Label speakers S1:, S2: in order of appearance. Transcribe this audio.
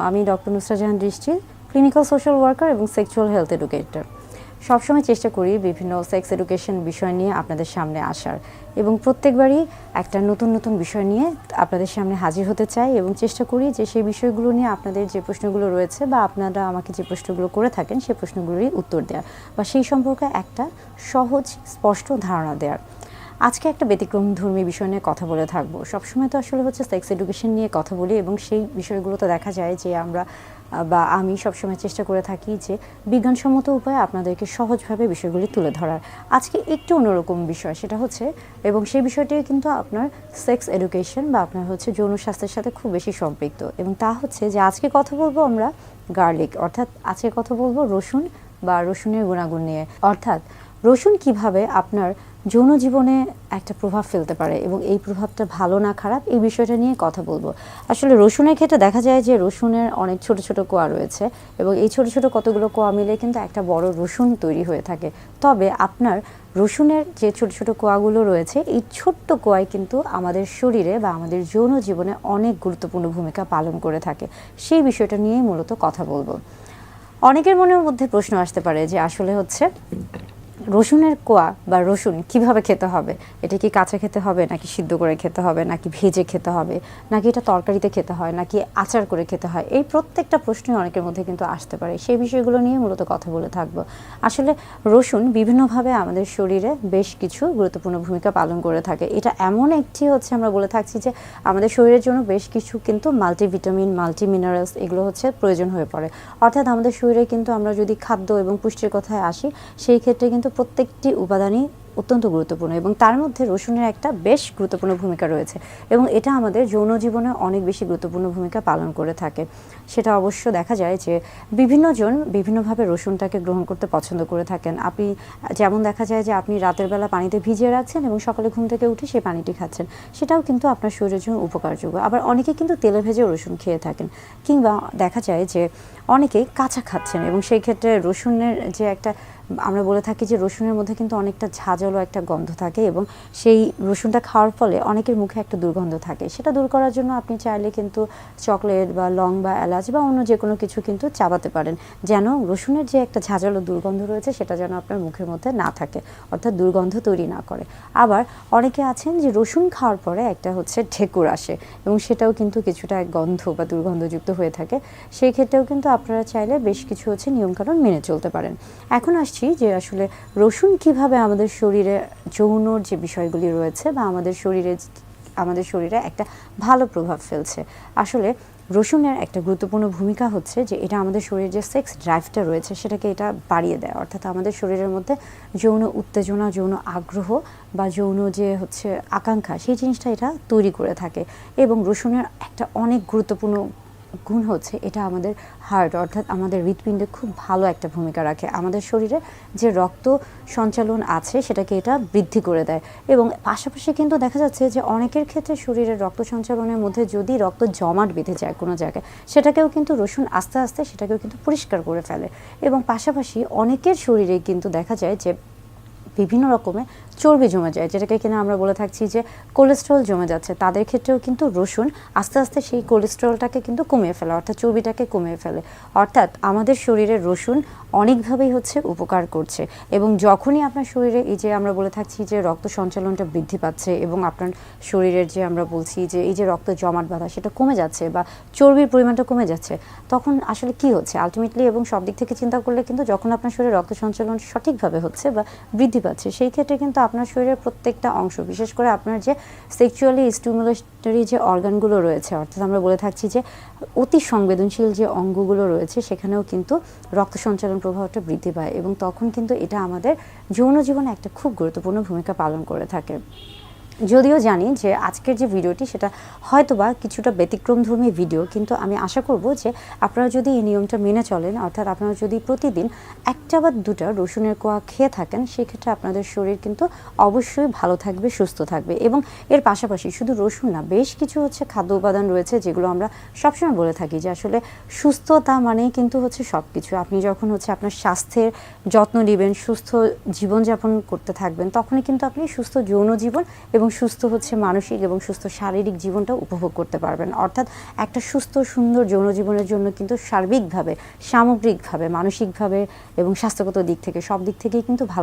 S1: আমি ডক্টর নুসরাত জাহান দৃষ্টি, clinical social worker এবং সেক্সুয়াল হেলথ এডুকেটর। সবসময় চেষ্টা করি বিভিন্ন সেক্স এডুকেশন বিষয় নিয়ে আপনাদের সামনে আসার এবং প্রত্যেকবারই একটা নতুন নতুন বিষয় নিয়ে আপনাদের সামনে হাজির হতে চাই এবং চেষ্টা করি যে সেই বিষয়গুলো নিয়ে আপনাদের যে প্রশ্নগুলো রয়েছে বা আপনারা আমাকে যে প্রশ্নগুলো করে থাকেন সেই প্রশ্নগুলোরই উত্তর দেওয়ার বা সেই সম্পর্কে একটা সহজ স্পষ্ট ধারণা দেওয়ার। আজকে একটা ব্যতিক্রমধর্মী বিষয় নিয়ে কথা বলে থাকবো। সবসময় তো আসলে হচ্ছে সেক্স এডুকেশন নিয়ে কথা বলি এবং সেই বিষয়গুলো তো দেখা যায় যে আমি সবসময় চেষ্টা করে থাকি যে বিজ্ঞানসম্মত উপায়ে আপনাদেরকে সহজভাবে বিষয়গুলি তুলে ধরার। আজকে একটু অন্যরকম বিষয়, সেটা হচ্ছে এবং সেই বিষয়টি কিন্তু আপনার সেক্স এডুকেশন বা আপনার হচ্ছে যৌন স্বাস্থ্যের সাথে খুব বেশি সম্পৃক্ত এবং তা হচ্ছে যে আজকে কথা বলবো আমরা গার্লিক, অর্থাৎ আজকে কথা বলবো রসুন বা রসুনের গুণাগুণ নিয়ে, অর্থাৎ রসুন কিভাবে আপনার যৌন জীবনে একটা প্রভাব ফেলতে পারে এবং এই প্রভাবটা ভালো না খারাপ এই বিষয়টা নিয়ে কথা বলবো। আসলে রসুনের ক্ষেত্রে দেখা যায় যে রসুনের অনেক ছোট ছোট কোয়া রয়েছে এবং এই ছোট ছোট কতগুলো কোয়া মিলে কিন্তু একটা বড় রসুন তৈরি হয়ে থাকে। তবে আপনার রসুনের যে ছোট ছোট কোয়াগুলো রয়েছে এই ছোট্ট কোয়াই কিন্তু আমাদের শরীরে বা আমাদের যৌন জীবনে অনেক গুরুত্বপূর্ণ ভূমিকা পালন করে থাকে। সেই বিষয়টা নিয়েই মূলত কথা বলবো। অনেকের মনের মধ্যে প্রশ্ন আসতে পারে যে আসলে হচ্ছে রসুনের কোয়া বা রসুন কিভাবে খেতে হবে, এটা কি কাঁচা খেতে হবে নাকি সিদ্ধ করে খেতে হবে নাকি ভেজে খেতে হবে নাকি এটা তরকারিতে খেতে হয় নাকি আচার করে খেতে হয়, এই প্রত্যেকটা প্রশ্নই অনেকের মধ্যে কিন্তু আসতে পারে। সেই বিষয়গুলো নিয়ে মূলত কথা বলে থাকবো। আসলে রসুন বিভিন্নভাবে আমাদের শরীরে বেশ কিছু গুরুত্বপূর্ণ ভূমিকা পালন করে থাকে। এটা এমন একটি হচ্ছে আমরা বলে থাকছি যে আমাদের শরীরের জন্য বেশ কিছু কিন্তু মাল্টিভিটামিন মাল্টি মিনারেলস এগুলো হচ্ছে প্রয়োজন হয়ে পড়ে। অর্থাৎ আমাদের শরীরে কিন্তু আমরা যদি খাদ্য এবং পুষ্টির কথায় আসি সেই ক্ষেত্রে কিন্তু প্রত্যেকটি উপাদানই অত্যন্ত গুরুত্বপূর্ণ এবং তার মধ্যে রসুনের একটা বেশ গুরুত্বপূর্ণ ভূমিকা রয়েছে এবং এটা আমাদের যৌন জীবনে অনেক বেশি গুরুত্বপূর্ণ ভূমিকা পালন করে থাকে। সেটা অবশ্য দেখা যায় যে বিভিন্ন জন বিভিন্নভাবে রসুনটাকে গ্রহণ করতে পছন্দ করে থাকেন। আপনি যেমন দেখা যায় যে আপনি রাতের বেলা পানিতে ভিজিয়ে রাখছেন এবং সকালে ঘুম থেকে উঠে সেই পানিটি খাচ্ছেন, সেটাও কিন্তু আপনার শরীরের জন্য উপকারযোগ্য। আবার অনেকে কিন্তু তেলে ভেজে রসুন খেয়ে থাকেন, কিংবা দেখা যায় যে অনেকে কাঁচা খাচ্ছেন এবং সেই ক্ষেত্রে রসুনের যে একটা আমরা বলে থাকি যে রসুনের মধ্যে কিন্তু অনেকটা ঝাঁঝালো একটা গন্ধ থাকে এবং সেই রসুনটা খাওয়ার ফলে অনেকের মুখে একটা দুর্গন্ধ থাকে। সেটা দূর করার জন্য আপনি চাইলে কিন্তু চকলেট বা লং বা এলাচ বা অন্য যে কোনো কিছু কিন্তু চাবাতে পারেন, যেন রসুনের যে একটা ঝাঁঝালো দুর্গন্ধ রয়েছে সেটা যেন আপনার মুখের মধ্যে না থাকে, অর্থাৎ দুর্গন্ধ তৈরি না করে। আবার অনেকে আছেন যে রসুন খাওয়ার পরে একটা হচ্ছে ঢেকুর আসে এবং সেটাও কিন্তু কিছুটা গন্ধ বা দুর্গন্ধযুক্ত হয়ে থাকে। সেই ক্ষেত্রেও কিন্তু আপনারা চাইলে বেশ কিছু হচ্ছে নিয়মকানুন মেনে চলতে পারেন। এখন আসছি যে আসলে রসুন কিভাবে আমাদের শরীরে যৌনর যে বিষয়গুলি রয়েছে বা আমাদের শরীরে একটা ভালো প্রভাব ফেলছে। আসলে রসুনের একটা গুরুত্বপূর্ণ ভূমিকা হচ্ছে যে এটা আমাদের শরীরের যে সেক্স ড্রাইভটা রয়েছে সেটাকে এটা বাড়িয়ে দেয়, অর্থাৎ আমাদের শরীরের মধ্যে যৌন উত্তেজনা যৌন আগ্রহ বা যৌন যে হচ্ছে আকাঙ্ক্ষা সেই জিনিসটা এটা তৈরি করে থাকে। এবং রসুনের একটা অনেক গুরুত্বপূর্ণ গুণ হচ্ছে এটা আমাদের হার্ট অর্থাৎ আমাদের হৃৎপিণ্ডে খুব ভালো একটা ভূমিকা রাখে। আমাদের শরীরে যে রক্ত সঞ্চালন আছে সেটাকে এটা বৃদ্ধি করে দেয় এবং পাশাপাশি কিন্তু দেখা যাচ্ছে যে অনেকের ক্ষেত্রে শরীরের রক্ত সঞ্চালনের মধ্যে যদি রক্ত জমাট বেঁধে যায় কোনো জায়গায়, সেটাকেও কিন্তু রসুন আস্তে আস্তে সেটাকেও কিন্তু পরিষ্কার করে ফেলে। এবং পাশাপাশি অনেকের শরীরে কিন্তু দেখা যায় যে বিভিন্ন রকমের চর্বি জমে যায়, যেটাকে কিনা আমরা বলে থাকছি যে কোলেস্ট্রল জমে যাচ্ছে, তাদের ক্ষেত্রেও কিন্তু রসুন আস্তে আস্তে সেই কোলেস্ট্রলটাকে কিন্তু কমিয়ে ফেলে, অর্থাৎ চর্বিটাকে কমিয়ে ফেলে। অর্থাৎ আমাদের শরীরে রসুন অনেকভাবেই হচ্ছে উপকার করছে। এবং যখনই আপনার শরীরে এই যে আমরা বলে থাকছি যে রক্ত সঞ্চালনটা বৃদ্ধি পাচ্ছে এবং আপনার শরীরের যে আমরা বলছি যে এই যে রক্ত জমাট বাঁধা সেটা কমে যাচ্ছে বা চর্বির পরিমাণটা কমে যাচ্ছে, তখন আসলে কি হচ্ছে আলটিমেটলি এবং সব দিক থেকে চিন্তা করলে কিন্তু যখন আপনার শরীরে রক্ত সঞ্চালন সঠিকভাবে হচ্ছে বা বৃদ্ধি পাচ্ছে, সেই ক্ষেত্রে কিন্তু আপনার শরীরের প্রত্যেকটা অংশ, বিশেষ করে আপনার যে সেক্সুয়ালি স্টিমুলেটরি যে অর্গানগুলো রয়েছে, অর্থাৎ আমরা বলে থাকছি যে অতি সংবেদনশীল যে অঙ্গগুলো রয়েছে সেখানেও কিন্তু রক্ত সঞ্চালন প্রবাহটা বৃদ্ধি পায় এবং তখন কিন্তু এটা আমাদের যৌন জীবনে একটা খুব গুরুত্বপূর্ণ ভূমিকা পালন করে থাকে। যদিও জানি যে আজকের যে ভিডিওটি সেটা হয়তোবা কিছুটা ব্যতিক্রমধর্মী ভিডিও, কিন্তু আমি আশা করব যে আপনারা যদি এই নিয়মটা মেনে চলেন, অর্থাৎ আপনারা যদি প্রতিদিন একটা বা দুটা রসুনের কোয়া খেয়ে থাকেন, সেক্ষেত্রে আপনাদের শরীর কিন্তু অবশ্যই ভালো থাকবে, সুস্থ থাকবে। এবং এর পাশাপাশি শুধু রসুন না, বেশ কিছু হচ্ছে খাদ্য উপাদান রয়েছে যেগুলো আমরা সবসময় বলে থাকি যে আসলে সুস্থতা মানেই কিন্তু হচ্ছে সব কিছু। আপনি যখন হচ্ছে আপনার স্বাস্থ্যের যত্ন নেবেন, সুস্থ জীবনযাপন করতে থাকবেন, তখনই কিন্তু আপনি সুস্থ যৌন জীবন এবং এবং সুস্থ হচ্ছে মানসিক এবং সুস্থ শারীরিক জীবনটা উপভোগ করতে পারবেন। অর্থাৎ একটা সুস্থ সুন্দর যৌন জীবনের জন্য কিন্তু সার্বিকভাবে, সামগ্রিকভাবে, মানসিকভাবে এবং স্বাস্থ্যগত দিক থেকে সব দিক থেকেই কিন্তু ভালো